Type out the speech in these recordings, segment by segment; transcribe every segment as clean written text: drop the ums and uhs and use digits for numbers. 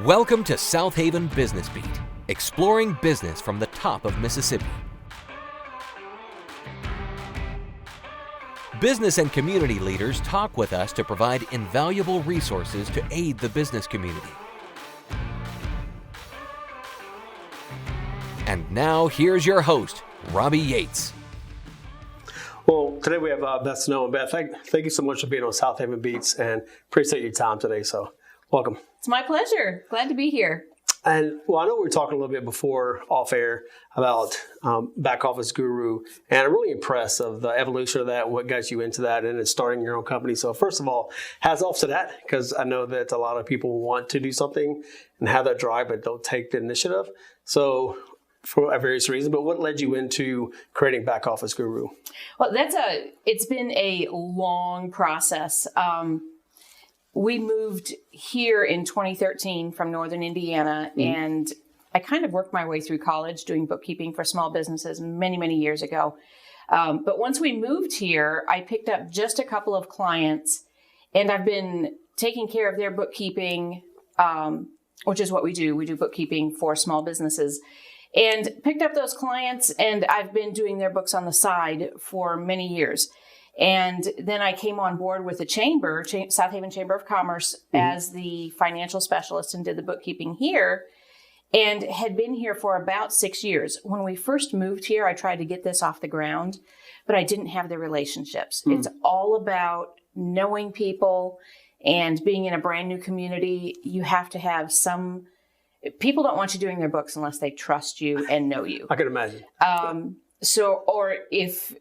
Welcome to Southaven Business Beat, exploring business from the top of Mississippi. Business and community leaders talk with us to provide invaluable resources to aid the business community. And now, here's your host, Robbie Yates. Well, today we have Beth Snow. And Beth, thank you so much for being on Southaven Beats and appreciate your time today. So welcome. It's my pleasure. Glad to be here. And well, I know we were talking a little bit before off air about back office guru, and I'm really impressed of the evolution of that, what got you into that, and it's starting your own company. So first of all, hats off to that, because I know that a lot of people want to do something and have that drive, but don't take the initiative. So for various reasons, but what led you into creating Back Office Guru? Well, it's been a long process. We moved here in 2013 from Northern Indiana, and I kind of worked my way through college doing bookkeeping for small businesses many, many years ago. But once we moved here, I picked up just a couple of clients, and I've been taking care of their bookkeeping, which is what we do. We do bookkeeping for small businesses. And picked up those clients, and I've been doing their books on the side for many years. And then I came on board with the chamber, Southaven Chamber of Commerce, as the financial specialist and did the bookkeeping here, and had been here for about 6 years. When we first moved here, I tried to get this off the ground, but I didn't have the relationships. It's all about knowing people and being in a brand new community. You have to have people don't want you doing their books unless they trust you and know you. I can imagine. Or if,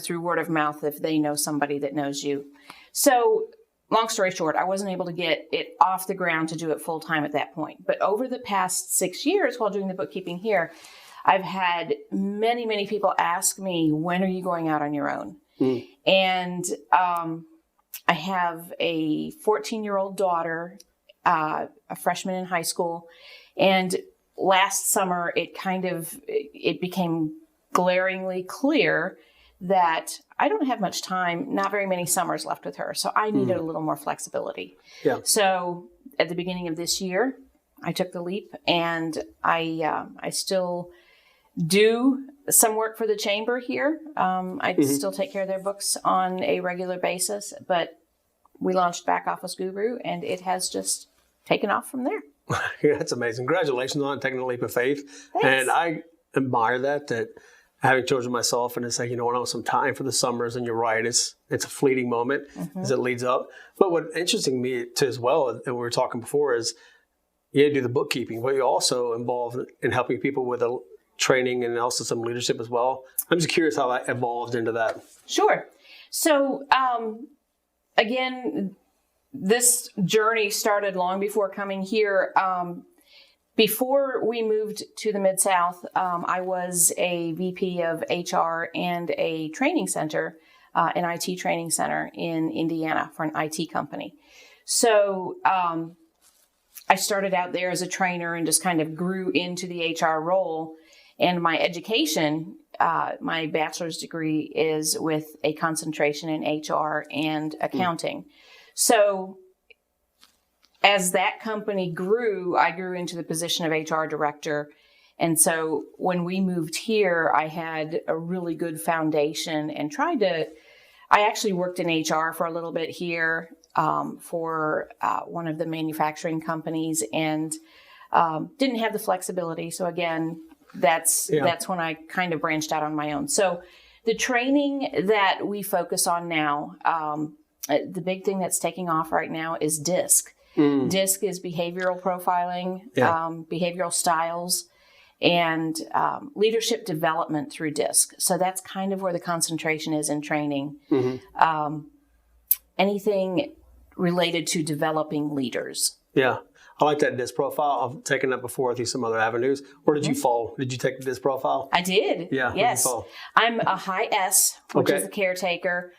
through word of mouth, if they know somebody that knows you. So long story short, I wasn't able to get it off the ground to do it full time at that point. But over the past 6 years while doing the bookkeeping here, I've had many, many people ask me, when are you going out on your own? And I have a 14-year-old daughter, a freshman in high school. And last summer, it became glaringly clear that I don't have much time, not very many summers left with her. So I needed a little more flexibility. Yeah. So at the beginning of this year, I took the leap, and I still do some work for the chamber here. I still take care of their books on a regular basis, but we launched Back Office Guru, and it has just taken off from there. Yeah, that's amazing. Congratulations on taking the leap of faith. Thanks. And I admire that having children myself, and it's like, I want some time for the summers, and you're right, it's a fleeting moment as it leads up. But what interesting me to as well, and we were talking before, is you do the bookkeeping, but you're also involved in helping people with the training and also some leadership as well. I'm just curious how that evolved into that. Sure. So, again, this journey started long before coming here. Before we moved to the Mid-South, I was a VP of HR and a training center, an IT training center in Indiana for an IT company. So I started out there as a trainer and just kind of grew into the HR role. And my education, my bachelor's degree is with a concentration in HR and accounting. So as that company grew, I grew into the position of HR director. And so when we moved here, I had a really good foundation and I actually worked in HR for a little bit here for one of the manufacturing companies, and didn't have the flexibility. So again, that's when I kind of branched out on my own. So the training that we focus on now, the big thing that's taking off right now is DISC. DISC is behavioral profiling, behavioral styles, and leadership development through DISC. So that's kind of where the concentration is in training. Anything related to developing leaders. Yeah. I like that DISC profile. I've taken that before through some other avenues. Where did you fall? Did you take the DISC profile? I did. Yeah. Yes. I'm a high S, which is the caretaker.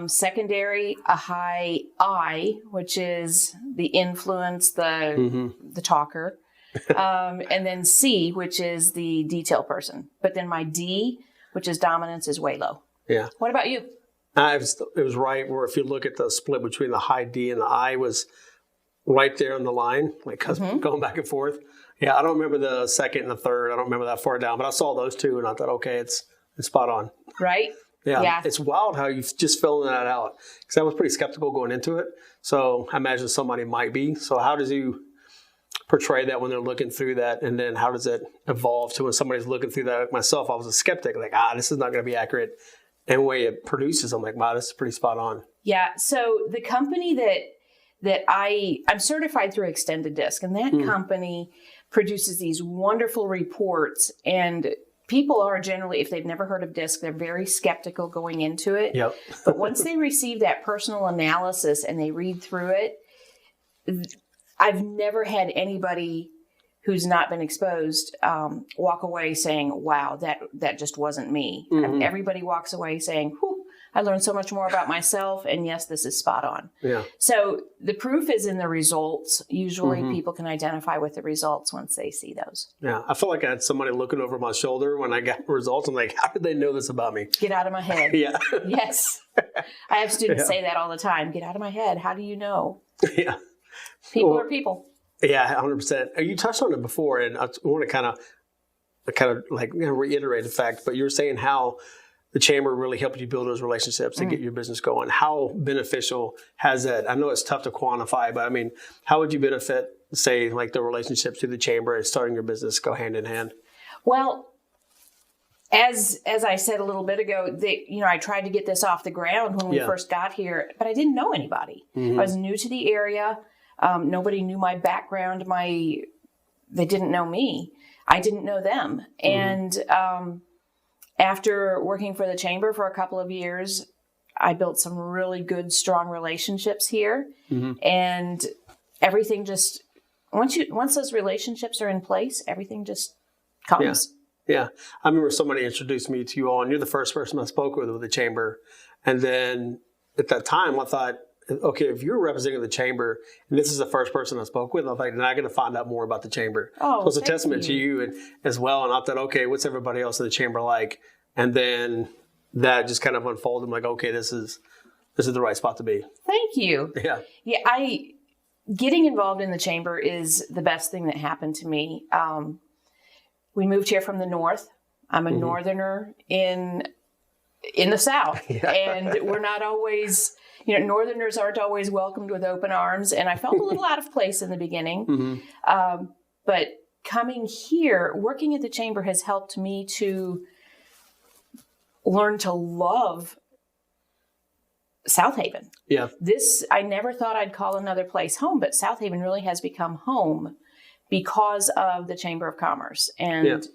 Secondary, a high I, which is the influence, the talker. And then C, which is the detail person. But then my D, which is dominance, is way low. Yeah. What about you? It was right where if you look at the split between the high D and the I was right there on the line, like going back and forth. Yeah, I don't remember the second and the third. I don't remember that far down, but I saw those two and I thought, okay, it's spot on. Right? Yeah. It's wild how you've just filling that out, because I was pretty skeptical going into it. So I imagine somebody might be. So how does you portray that when they're looking through that, and then how does it evolve to when somebody's looking through that? Like myself, I was a skeptic, like, this is not going to be accurate. And the way it produces, I'm like, wow, this is pretty spot on. Yeah. So the company that I'm certified through Extended Disc, and that company produces these wonderful reports, and people are generally, if they've never heard of disc, they're very skeptical going into it. Yep. But once they receive that personal analysis and they read through it, I've never had anybody who's not been exposed walk away saying, wow, that just wasn't me. Everybody walks away saying, whew, I learned so much more about myself, and yes, this is spot on. Yeah. So the proof is in the results. Usually people can identify with the results once they see those. Yeah. I felt like I had somebody looking over my shoulder when I got results. I'm like, how did they know this about me? Get out of my head. Yeah. Yes. I have students say that all the time. Get out of my head. How do you know? Yeah. People are people. Yeah, 100%. You touched on it before, and I want to kind of like reiterate the fact, but you were saying how the chamber really helped you build those relationships to get your business going. How beneficial has that? I know it's tough to quantify, but I mean, how would you benefit, say, like the relationships through the chamber and starting your business go hand in hand? Well, as I said a little bit ago, I tried to get this off the ground when we first got here, but I didn't know anybody. I was new to the area. Nobody knew my background. They didn't know me. I didn't know them. And after working for the chamber for a couple of years, I built some really good, strong relationships here. And everything just, once those relationships are in place, everything just comes. Yeah. I remember somebody introduced me to you all, and you're the first person I spoke with the chamber. And then at that time, I thought, okay, if you're representing the chamber, and this is the first person I spoke with, I thought, then I got to find out more about the chamber. So it's a testament to you as well. And I thought, okay, what's everybody else in the chamber like? And then that just kind of unfolded. I'm like, okay, this is the right spot to be. Thank you. Yeah. Yeah. Getting involved in the chamber is the best thing that happened to me. We moved here from the north. I'm a northerner in the South, and we're not always, Northerners aren't always welcomed with open arms. And I felt a little out of place in the beginning. But coming here, working at the chamber has helped me to learn to love Southaven. Yeah. I never thought I'd call another place home, but Southaven really has become home because of the Chamber of Commerce and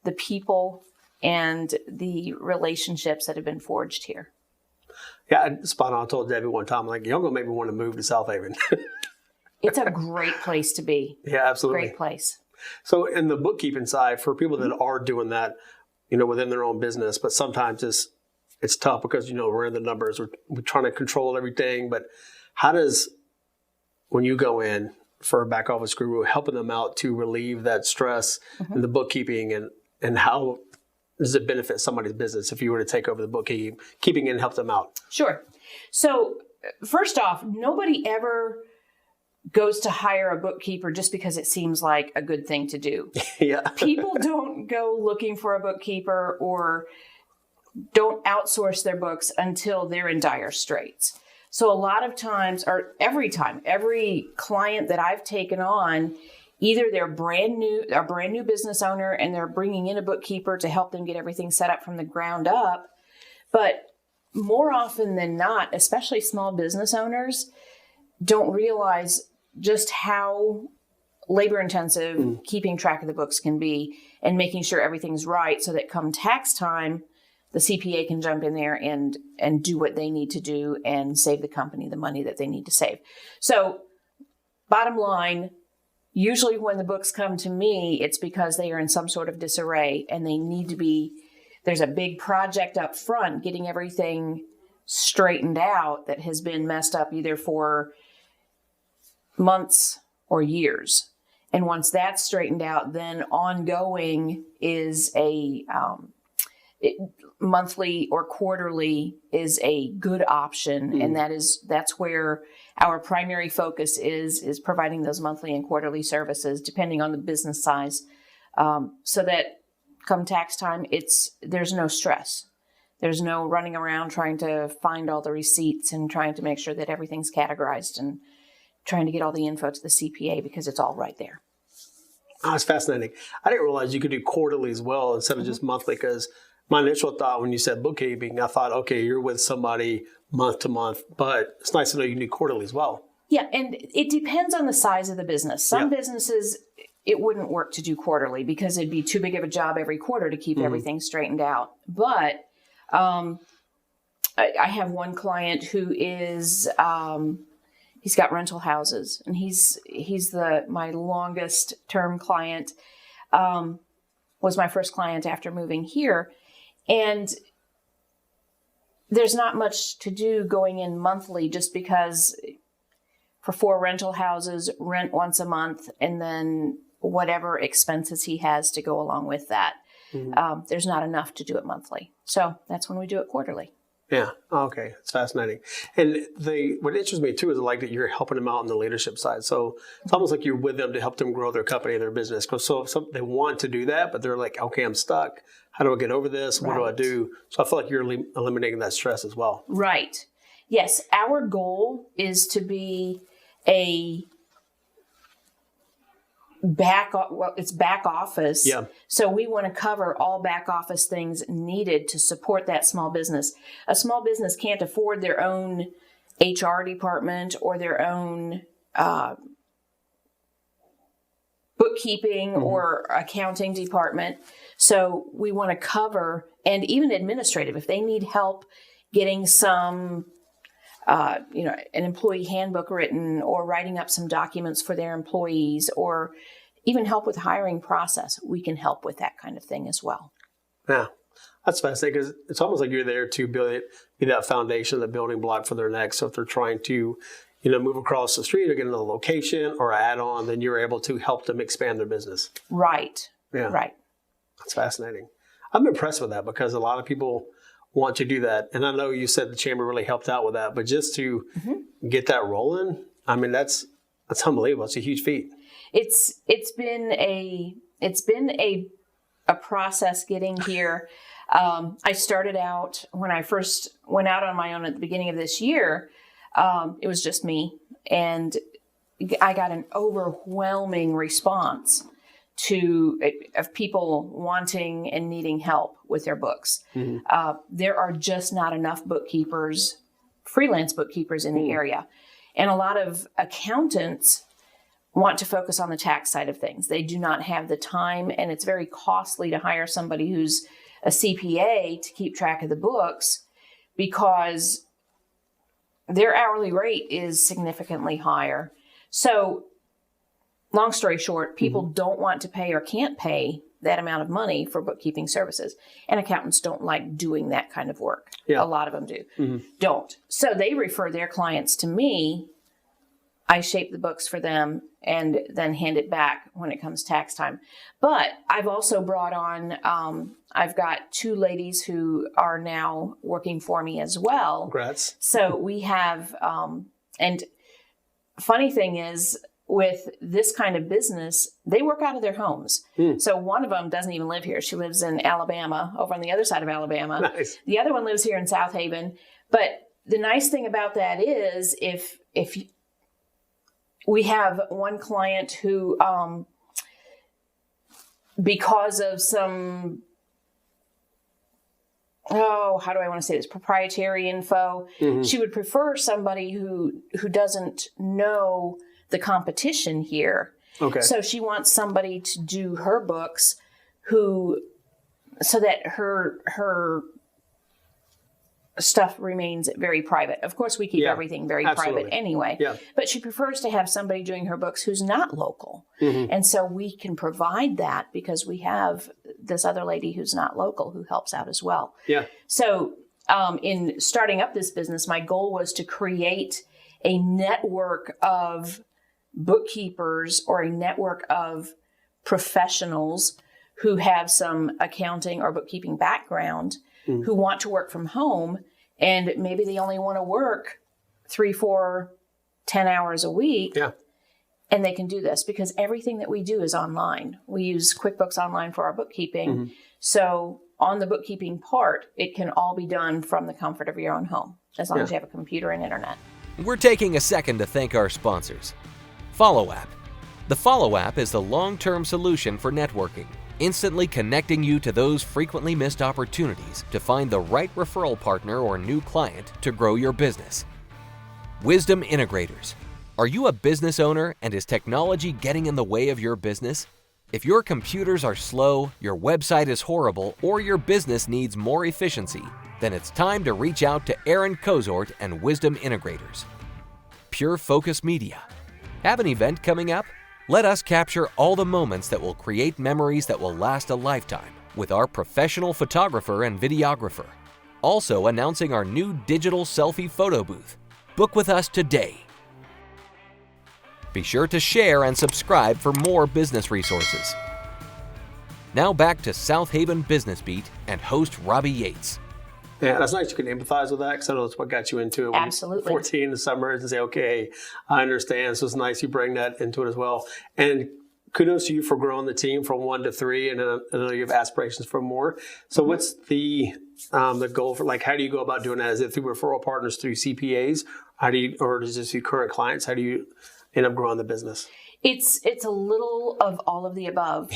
the people and the relationships that have been forged here. Yeah, spot on. I told Debbie one time, like, y'all gonna make me want to move to Southaven. It's a great place to be. Yeah, absolutely. Great place. So in the bookkeeping side, for people that are doing that, within their own business, but sometimes it's tough because, we're in the numbers, we're trying to control everything. But how does, when you go in for a back office guru, helping them out to relieve that stress in the bookkeeping, and how does it benefit somebody's business if you were to take over the bookkeeping and help them out? Sure. So first off, nobody ever goes to hire a bookkeeper just because it seems like a good thing to do. People don't go looking for a bookkeeper or don't outsource their books until they're in dire straits. So a lot of times, or every client that I've taken on, either they're a brand new business owner and they're bringing in a bookkeeper to help them get everything set up from the ground up. But more often than not, especially small business owners, don't realize just how labor intensive keeping track of the books can be and making sure everything's right so that come tax time, the CPA can jump in there and do what they need to do and save the company the money that they need to save. So bottom line, usually when the books come to me, it's because they are in some sort of disarray and they need to be, there's a big project up front getting everything straightened out that has been messed up either for months or years. And once that's straightened out, then ongoing is monthly or quarterly is a good option, and that's where our primary focus is providing those monthly and quarterly services, depending on the business size, so that come tax time, there's no stress. There's no running around trying to find all the receipts and trying to make sure that everything's categorized and trying to get all the info to the CPA, because it's all right there. Oh, that's fascinating. I didn't realize you could do quarterly as well instead of just monthly, because my initial thought when you said bookkeeping, I thought, okay, you're with somebody month to month, but it's nice to know you can do quarterly as well. Yeah, and it depends on the size of the business. Some businesses, it wouldn't work to do quarterly because it'd be too big of a job every quarter to keep everything straightened out. But I have one client who is, he's got rental houses, and he's my longest term client, was my first client after moving here. And there's not much to do going in monthly, just because for 4 rental houses, rent once a month, and then whatever expenses he has to go along with that. There's not enough to do it monthly. So that's when we do it quarterly. Yeah. Okay. It's fascinating. And what interests me too is like that you're helping them out on the leadership side. So it's almost like you're with them to help them grow their company, their business. So if they want to do that, but they're like, okay, I'm stuck. How do I get over this? What do I do? So I feel like you're eliminating that stress as well. Right. Yes. Our goal is to be back office. Yeah. So we want to cover all back office things needed to support that small business. A small business can't afford their own HR department or their own bookkeeping or accounting department. So we want to cover, and even administrative, if they need help getting some an employee handbook written, or writing up some documents for their employees, or even help with the hiring process, we can help with that kind of thing as well. Yeah, that's fascinating, because it's almost like you're there to be that foundation, the building block for their next. So if they're trying to, move across the street or get another location or add on, then you're able to help them expand their business. Right. Yeah. Right. That's fascinating. I'm impressed with that, because a lot of people want to do that. And I know you said the chamber really helped out with that, but just to get that rolling, I mean, that's unbelievable. It's a huge feat. It's been a process getting here. I started out when I first went out on my own at the beginning of this year. It was just me, and I got an overwhelming response of people wanting and needing help with their books. There are just not enough bookkeepers, freelance bookkeepers in the area. And a lot of accountants want to focus on the tax side of things. They do not have the time, and it's very costly to hire somebody who's a CPA to keep track of the books, because their hourly rate is significantly higher. So long story short, people don't want to pay or can't pay that amount of money for bookkeeping services. And accountants don't like doing that kind of work. Yeah. A lot of them don't. So they refer their clients to me. I shape the books for them and then hand it back when it comes tax time. But I've also brought on, I've got 2 ladies who are now working for me as well. Congrats. So we have, and funny thing is, with this kind of business, they work out of their homes. So one of them doesn't even live here. She lives in Alabama, over on the other side of Alabama. Nice. The other one lives here in Southaven. But the nice thing about that is if we have one client who, because of some, how do I want to say this, proprietary info, she would prefer somebody who doesn't know the competition here. Okay. So she wants somebody to do her books so that her stuff remains very private. Of course, we keep everything very private anyway. Yeah. But she prefers to have somebody doing her books who's not local. And so we can provide that because we have this other lady who's not local who helps out as well. Yeah. So in starting up this business, my goal was to create a network of bookkeepers or a network of professionals who have some accounting or bookkeeping background who want to work from home, and maybe they only want to work 3, 4, 10 hours a week. Yeah. And they can do this because everything that we do is online. We use QuickBooks Online for our bookkeeping. So on the bookkeeping part, it can all be done from the comfort of your own home, as long as you have a computer and internet. We're taking a second to thank our sponsors. Follow App. The Follow App is the long-term solution for networking, instantly connecting you to those frequently missed opportunities to find the right referral partner or new client to grow your business. Wisdom Integrators. Are you a business owner and is technology getting in the way of your business? If your computers are slow, your website is horrible, or your business needs more efficiency, then it's time to reach out to Aaron Kozort and Wisdom Integrators. Pure Focus Media. Have an event coming up? Let us capture all the moments that will create memories that will last a lifetime with our professional photographer and videographer. Also announcing our new digital selfie photo booth. Book with us today. Be sure to share and subscribe for more business resources. Now back to Southaven Business Beat and host Robbie Yates. Yeah, that's nice. You can empathize with that because I know that's what got you into it. When Absolutely. 14 in the summer and say, okay, I understand. So it's nice you bring that into it as well. And kudos to you for growing the team from 1 to 3, and I know you have aspirations for more. So what's the goal for, like, how do you go about doing that? Is it through referral partners, through CPAs? Or is it through current clients? How do you end up growing the business? It's a little of all of the above.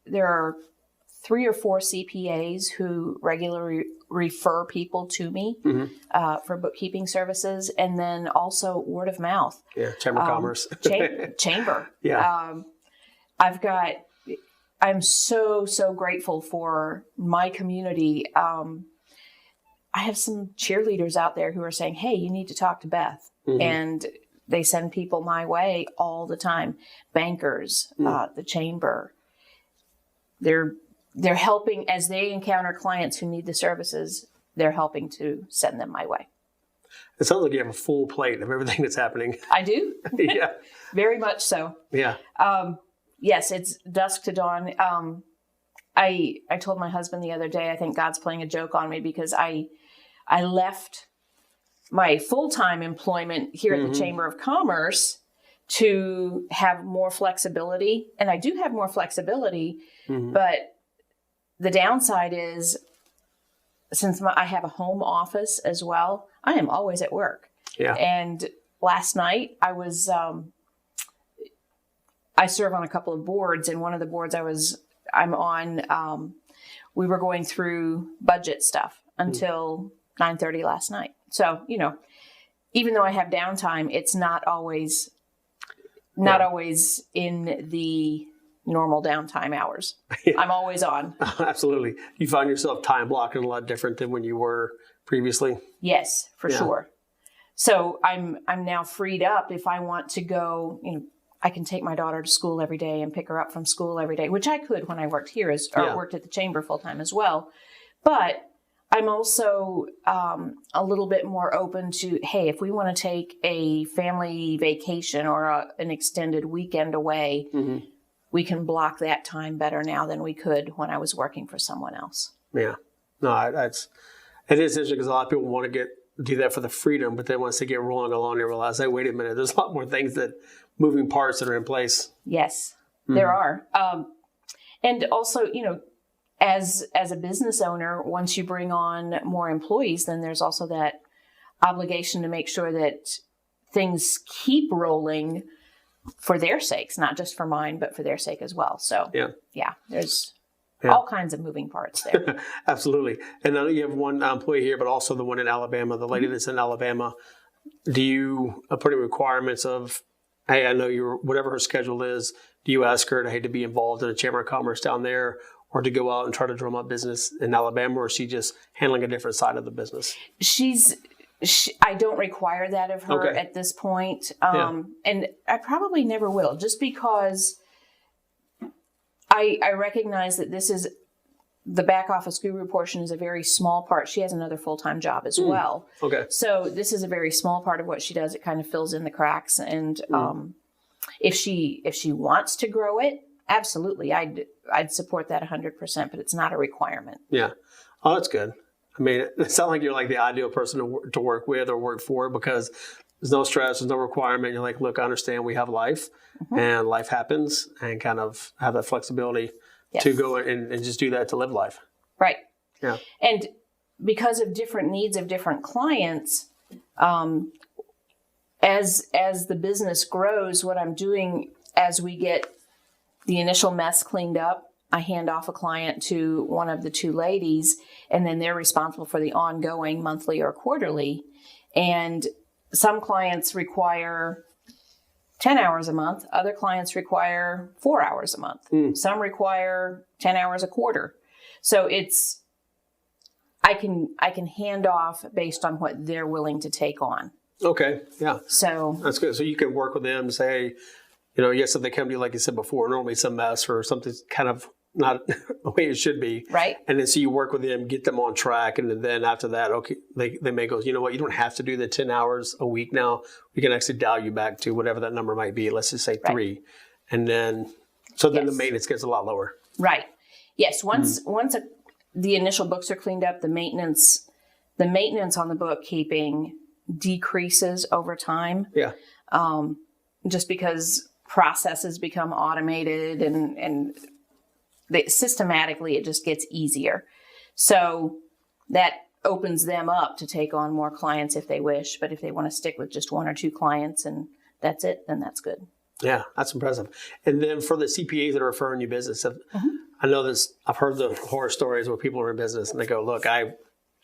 There are 3 or 4 CPAs who regularly refer people to me for bookkeeping services, and then also word of mouth. Yeah, Chamber of Commerce. Chamber. Yeah. I'm so grateful for my community. I have some cheerleaders out there who are saying, hey, you need to talk to Beth. And they send people my way all the time. Bankers, the chamber. They're helping as they encounter clients who need the services. They're helping to send them my way. It sounds like you have a full plate of everything that's happening. I do. Yeah. Very much so. Yeah. Yes, it's dusk to dawn. I told my husband the other day, I think God's playing a joke on me because I left my full-time employment here at the Chamber of Commerce to have more flexibility. And I do have more flexibility, but the downside is since I have a home office as well, I am always at work. Yeah. And last night I was, I serve on a couple of boards, and one of the boards I'm on, we were going through budget stuff until 9:30 last night. So, even though I have downtime, it's not always in the normal downtime hours. Yeah. I'm always on. Absolutely. You find yourself time blocking a lot different than when you were previously? Yes, for sure. So I'm now freed up if I want to go, I can take my daughter to school every day and pick her up from school every day, which I could when I worked here worked at the chamber full time as well. But I'm also a little bit more open to, hey, if we want to take a family vacation or an extended weekend away, we can block that time better now than we could when I was working for someone else. Yeah. No, it is interesting because a lot of people want to do that for the freedom, but then once they get rolling along, they realize, hey, wait a minute, there's a lot more things moving parts that are in place. Yes, there are. And also, as a business owner, once you bring on more employees, then there's also that obligation to make sure that things keep rolling for their sakes, not just for mine, but for their sake as well. So there's all kinds of moving parts there. Absolutely. And I know you have one employee here, but also the one in Alabama, the lady that's in Alabama. Do you put any requirements of, hey, I know whatever her schedule is, do you ask her to be involved in a Chamber of Commerce down there, or to go out and try to drum up business in Alabama, or is she just handling a different side of the business? I don't require that of her at this point. And I probably never will, just because I recognize that this is the back office guru portion is a very small part. She has another full-time job as well. Okay. So this is a very small part of what she does. It kind of fills in the cracks. And if she wants to grow it, Absolutely. I'd support that 100%, but it's not a requirement. Yeah. Oh, that's good. I mean, it sounds like you're like the ideal person to work with or work for, because there's no stress, there's no requirement. You're like, look, I understand we have life and life happens, and kind of have that flexibility to go and just do that, to live life. Right. Yeah. And because of different needs of different clients, as the business grows, what I'm doing as we get the initial mess cleaned up, I hand off a client to one of the two ladies, and then they're responsible for the ongoing monthly or quarterly. And some clients require 10 hours a month. Other clients require 4 hours a month. Some require 10 hours a quarter. So I can hand off based on what they're willing to take on. Okay. Yeah. So that's good. So you can work with them and say, yes, if they come to you, like you said before, normally it's a mess or something's kind of not the way it should be. Right. And then so you work with them, get them on track. And then after that, okay, they may go, you know what, you don't have to do the 10 hours a week now. We can actually dial you back to whatever that number might be. Let's just say 3. And then, then the maintenance gets a lot lower. Right. Yes. Once the initial books are cleaned up, the maintenance on the bookkeeping decreases over time. Yeah. Just because processes become automated and systematically it just gets easier. So that opens them up to take on more clients if they wish. But if they want to stick with just 1 or 2 clients and that's it, then that's good. Yeah, that's impressive. And then for the CPAs that are referring you business, I know this, I've heard the horror stories where people are in business and they go, look, I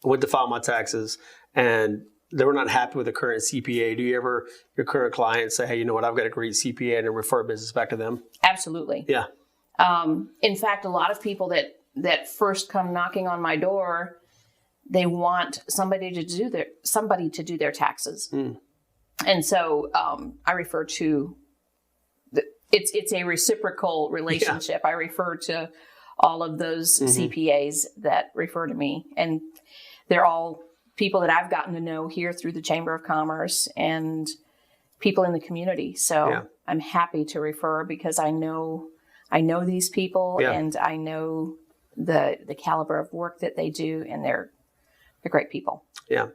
went to file my taxes and they were not happy with the current CPA. Do you ever, your current clients say, hey, you know what, I've got a great CPA, and then refer business back to them? Absolutely. Yeah. In fact, a lot of people that first come knocking on my door, they want somebody to do their taxes. And so I refer to it's a reciprocal relationship. I refer to all of those CPAs that refer to me, and they're all people that I've gotten to know here through the Chamber of Commerce and people in the community. So I'm happy to refer because I know these people and I know the caliber of work that they do, and they're great people. Yeah.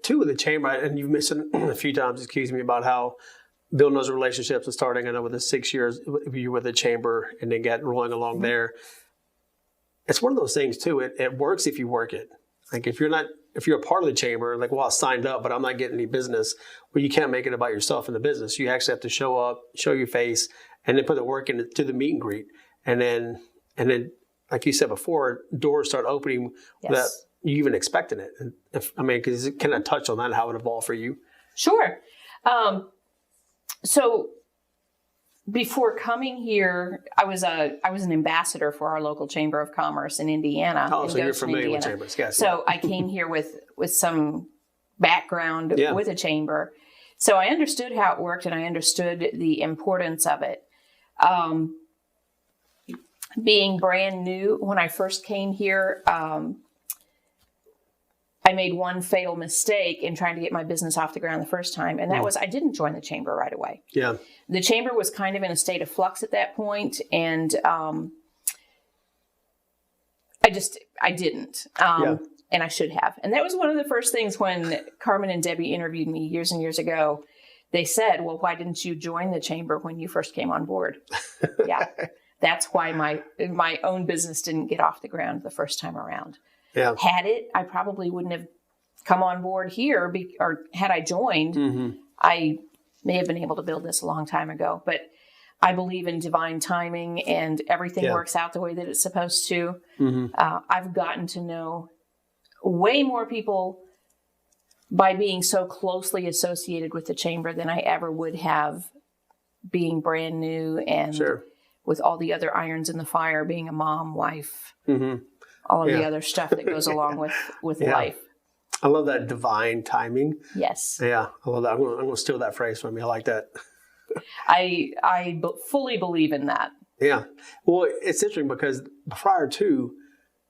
Too, with the Chamber, and you've mentioned a few times, excuse me, about how building those relationships and starting, I know with the 6 years you with the Chamber and then get rolling along there. It's one of those things too. It works if you work it. Like if you're a part of the Chamber, like, well, I signed up, but I'm not getting any business. Well, you can't make it about yourself in the business. You actually have to show up, show your face, and then put the work into the meet and greet. And then, like you said before, doors start opening that you even expected it. And because it kind of touch on that, how it evolved for you. Sure. So before coming here, I was an ambassador for our local Chamber of Commerce in Indiana. Oh, so you're familiar with chambers. Yes. So I came here with some background with a chamber. So I understood how it worked, and I understood the importance of it. Being brand new, when I first came here, I made one fatal mistake in trying to get my business off the ground the first time, and that was I didn't join the Chamber right away. Yeah. The Chamber was kind of in a state of flux at that point, and I didn't. And I should have. And that was one of the first things when Carmen and Debbie interviewed me years and years ago. They said, well, why didn't you join the Chamber when you first came on board? Yeah. That's why my own business didn't get off the ground the first time around. Yeah. Had it, I probably wouldn't have come on board here, or had I joined, I may have been able to build this a long time ago. But I believe in divine timing, and everything works out the way that it's supposed to. I've gotten to know way more people by being so closely associated with the Chamber than I ever would have being brand new and with all the other irons in the fire, being a mom, wife, all of the other stuff that goes along with life. I love that divine timing. Yes. Yeah, I love that. I'm going to steal that phrase from you. I like that. I fully believe in that. Yeah. Well, it's interesting because prior to,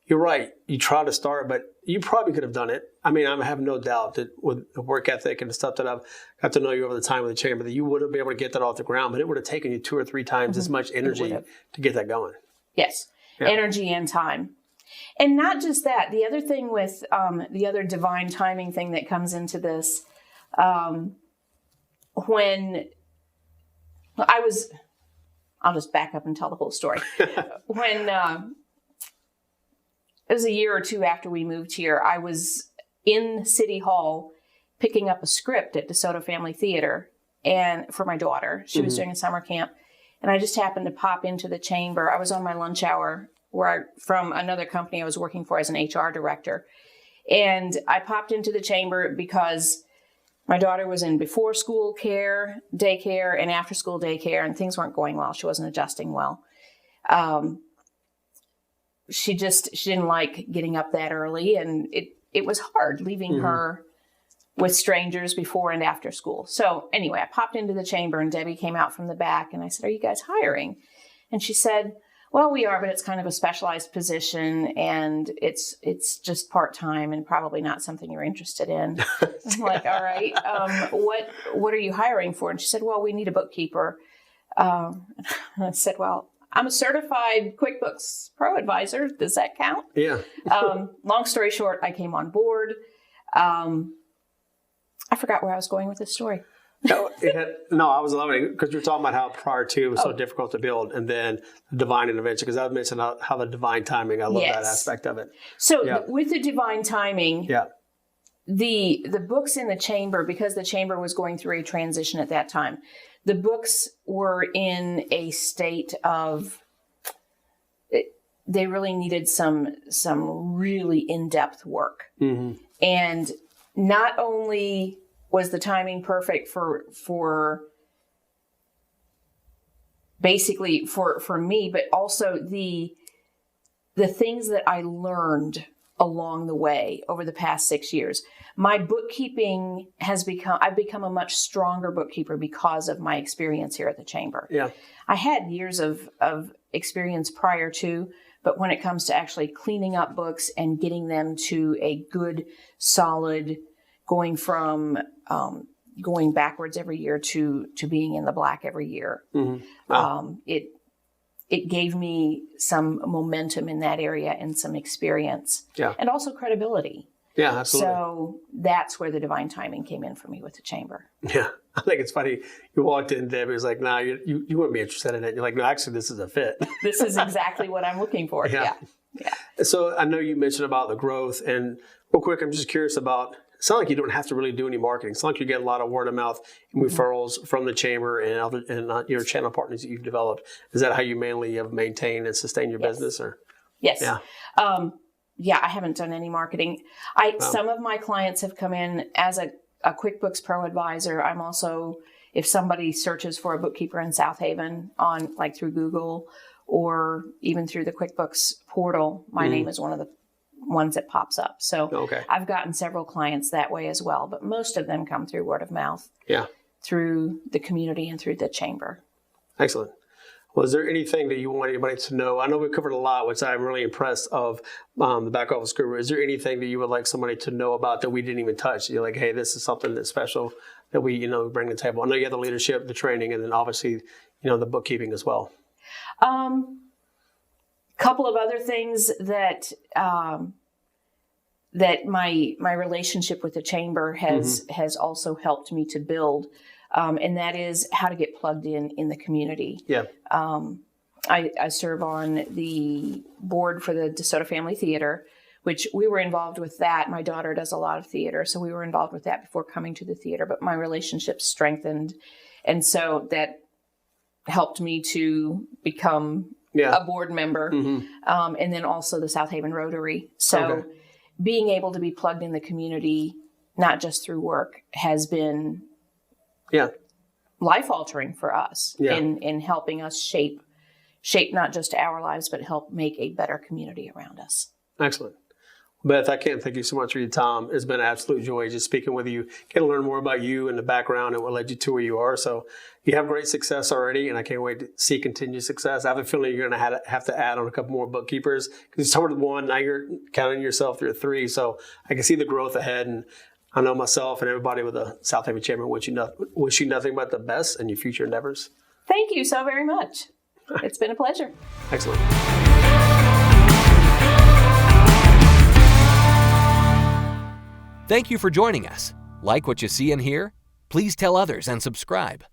you're right. You try to start, but you probably could have done it. I mean, I have no doubt that with the work ethic and the stuff that I've got to know you over the time with the chamber, that you would have been able to get that off the ground, but it would have taken you 2 or 3 times as much energy to get that going. Yes, energy and time. And not just that. The other thing with the other divine timing thing that comes into this, when I'll just back up and tell the whole story. When it was a year or 2 after we moved here, I was in City Hall picking up a script at DeSoto Family Theater and for my daughter. She was doing a summer camp. And I just happened to pop into the chamber. I was on my lunch hour from another company I was working for as an HR director. And I popped into the chamber because my daughter was in before school care, daycare, and after school daycare, and things weren't going well. She wasn't adjusting well. She didn't like getting up that early, and it was hard leaving her with strangers before and after school. So anyway, I popped into the chamber, and Debbie came out from the back, and I said, "Are you guys hiring?" And she said, "Well, we are, but it's kind of a specialized position, and it's just part-time and probably not something you're interested in." I'm like, "All right, what are you hiring for?" And she said, "Well, we need a bookkeeper." I said, "Well, I'm a certified QuickBooks Pro advisor. Does that count?" Yeah. Long story short, I came on board. I forgot where I was going with this story. No, I was loving it because you were talking about how prior to was so difficult to build, and then the divine intervention, because I've mentioned how the divine timing, I love that aspect of it. So with the divine timing, the books in the chamber, because the chamber was going through a transition at that time, the books were in a state of, they really needed some really in-depth work. And not only was the timing perfect for basically for me, but also the things that I learned along the way over the past 6 years. My bookkeeping I've become a much stronger bookkeeper because of my experience here at the chamber. Yeah. I had years of experience prior to, but when it comes to actually cleaning up books and getting them to a good, solid, going from going backwards every year to being in the black every year. Wow. It gave me some momentum in that area and some experience and also credibility. Yeah, absolutely. So that's where the divine timing came in for me with the chamber. Yeah. I think it's funny. You walked in, Debbie was like, "No, you wouldn't be interested in it." You're like, "No, actually, this is a fit." This is exactly what I'm looking for. Yeah. So I know you mentioned about the growth, and real quick, I'm just curious about, it sounds like you don't have to really do any marketing. It sounds like you get a lot of word of mouth and referrals from the chamber and your channel partners that you've developed. Is that how you mainly have maintained and sustained your business? Or Yes. Yeah. I haven't done any marketing. Some of my clients have come in as a QuickBooks Pro advisor. I'm also, if somebody searches for a bookkeeper in Southaven on through Google or even through the QuickBooks portal, my name is one of the ones that pops up. So I've gotten several clients that way as well, but most of them come through word of mouth, through the community and through the chamber. Excellent. Well, is there anything that you want anybody to know? I know we covered a lot, which I'm really impressed of the back office guru. Is there anything that you would like somebody to know about that we didn't even touch? You're like, "Hey, this is something that's special that we, bring to the table." I know you have the leadership, the training, and then obviously, the bookkeeping as well. Couple of other things that that my relationship with the chamber has also helped me to build. And that is how to get plugged in the community. Yeah. I serve on the board for the DeSoto Family Theater, which we were involved with that. My daughter does a lot of theater, so we were involved with that before coming to the theater, but my relationship strengthened. And so that helped me to become a board member. And then also the Southaven Rotary. So being able to be plugged in the community, not just through work, has been life-altering for us in helping us shape not just our lives, but help make a better community around us. Excellent. Beth, I can't thank you so much for your time. It's been an absolute joy just speaking with you, getting to learn more about you and the background and what led you to where you are. So you have great success already, and I can't wait to see continued success. I have a feeling you're going to have to add on a couple more bookkeepers because you started with one, now you're counting yourself through three. So I can see the growth ahead, and I know myself and everybody with the Southaven Chamber wish you nothing but the best in your future endeavors. Thank you so very much. It's been a pleasure. Excellent. Thank you for joining us. Like what you see and hear? Please tell others and subscribe.